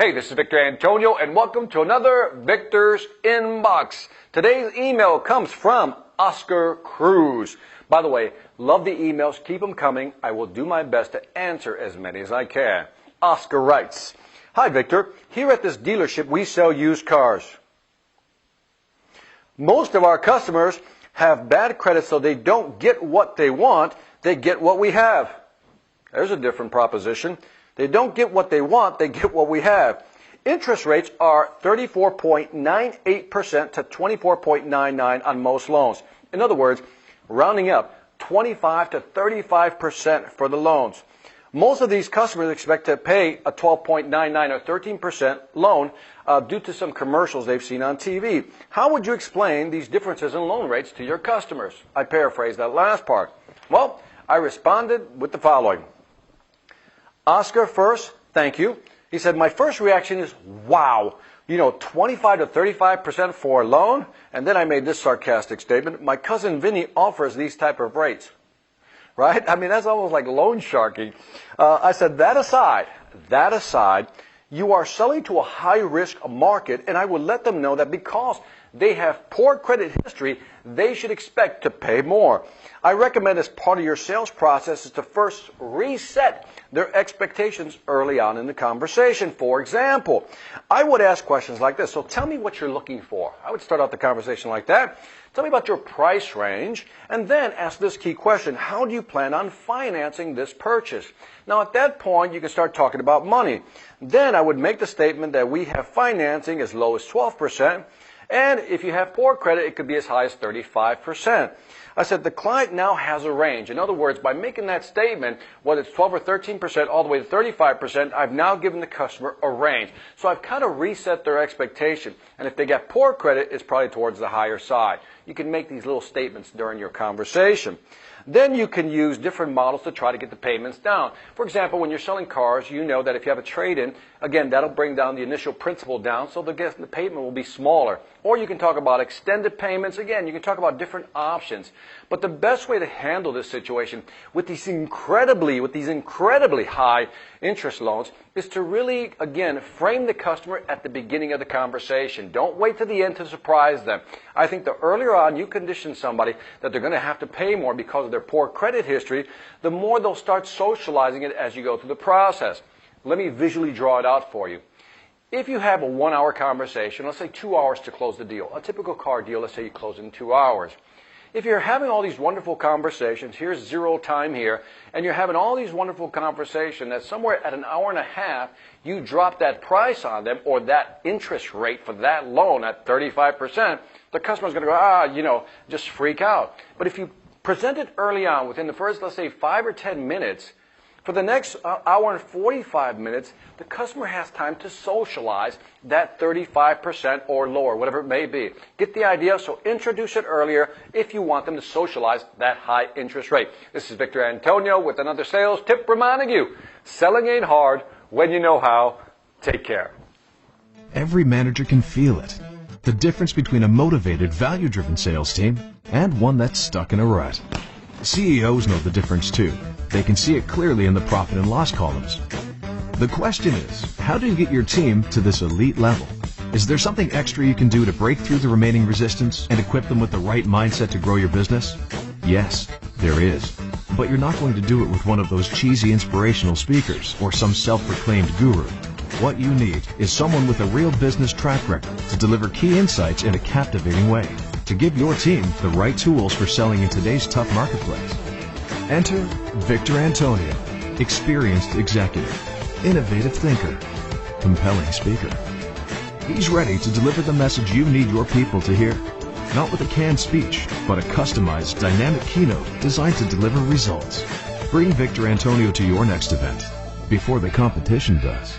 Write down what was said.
Hey, this is Victor Antonio, and welcome to another Victor's Inbox. Today's email comes from Oscar Cruz. By the way, love the emails. Keep them coming. I will do my best to answer as many as I can. Oscar writes, "Hi, Victor. Here at this dealership, we sell used cars. Most of our customers have bad credit, so they don't get what they want. They get what we have." There's a different proposition. They don't get what they want, they get what we have. Interest rates are 34.98% to 24.99% on most loans. In other words, rounding up, 25 to 35% for the loans. Most of these customers expect to pay a 12.99 or 13% loan due to some commercials they've seen on TV. How would you explain these differences in loan rates to your customers? I paraphrased that last part. Well, I responded with the following. Oscar, first, thank you. He said, my first reaction is, wow, 25 to 35% for a loan? And then I made this sarcastic statement, my cousin Vinny offers these type of rates. Right? I mean, that's almost like loan sharking. I said, that aside, you are selling to a high-risk market, and I would let them know that because they have poor credit history, they should expect to pay more. I recommend as part of your sales process is to first reset their expectations early on in the conversation. For example, I would ask questions like this. So tell me what you're looking for. I would start out the conversation like that. Tell me about your price range, and then ask this key question. How do you plan on financing this purchase? Now, at that point, you can start talking about money. Then I would make the statement that we have financing as low as 12%, and if you have poor credit, it could be as high as 35%. I said the client now has a range. In other words, by making that statement, whether it's 12 or 13%, all the way to 35%, I've now given the customer a range. So I've kind of reset their expectation. And if they get poor credit, it's probably towards the higher side. You can make these little statements during your conversation. Then you can use different models to try to get the payments down. For example, when you're selling cars, you know that if you have a trade-in, again, that'll bring down the initial principal down, so the payment will be smaller. Or you can talk about extended payments. Again, you can talk about different options. But the best way to handle this situation with these incredibly high interest loans is to really, again, frame the customer at the beginning of the conversation. Don't wait to the end to surprise them. I think the earlier on you condition somebody that they're going to have to pay more because of their poor credit history, the more they'll start socializing it as you go through the process. Let me visually draw it out for you. If you have a 1-hour conversation, let's say 2 hours to close the deal, a typical car deal, let's say you close in 2 hours. If you're having all these wonderful conversations, here's 0 time here, and you're having all these wonderful conversations that somewhere at an hour and a half, you drop that price on them or that interest rate for that loan at 35%, the customer's going to go, just freak out. But if you present it early on within the first, let's say, 5 or 10 minutes, for the next hour and 45 minutes, the customer has time to socialize that 35% or lower, whatever it may be. Get the idea? So introduce it earlier if you want them to socialize that high interest rate. This is Victor Antonio with another sales tip reminding you, selling ain't hard when you know how. Take care. Every manager can feel it. The difference between a motivated, value-driven sales team and one that's stuck in a rut. CEOs know the difference too. They can see it clearly in the profit and loss columns. The question is, how do you get your team to this elite level? Is there something extra you can do to break through the remaining resistance and equip them with the right mindset to grow your business? Yes, there is. But you're not going to do it with one of those cheesy inspirational speakers or some self-proclaimed guru. What you need is someone with a real business track record to deliver key insights in a captivating way, to give your team the right tools for selling in today's tough marketplace. Enter Victor Antonio, experienced executive, innovative thinker, compelling speaker. He's ready to deliver the message you need your people to hear, not with a canned speech, but a customized, dynamic keynote designed to deliver results. Bring Victor Antonio to your next event before the competition does.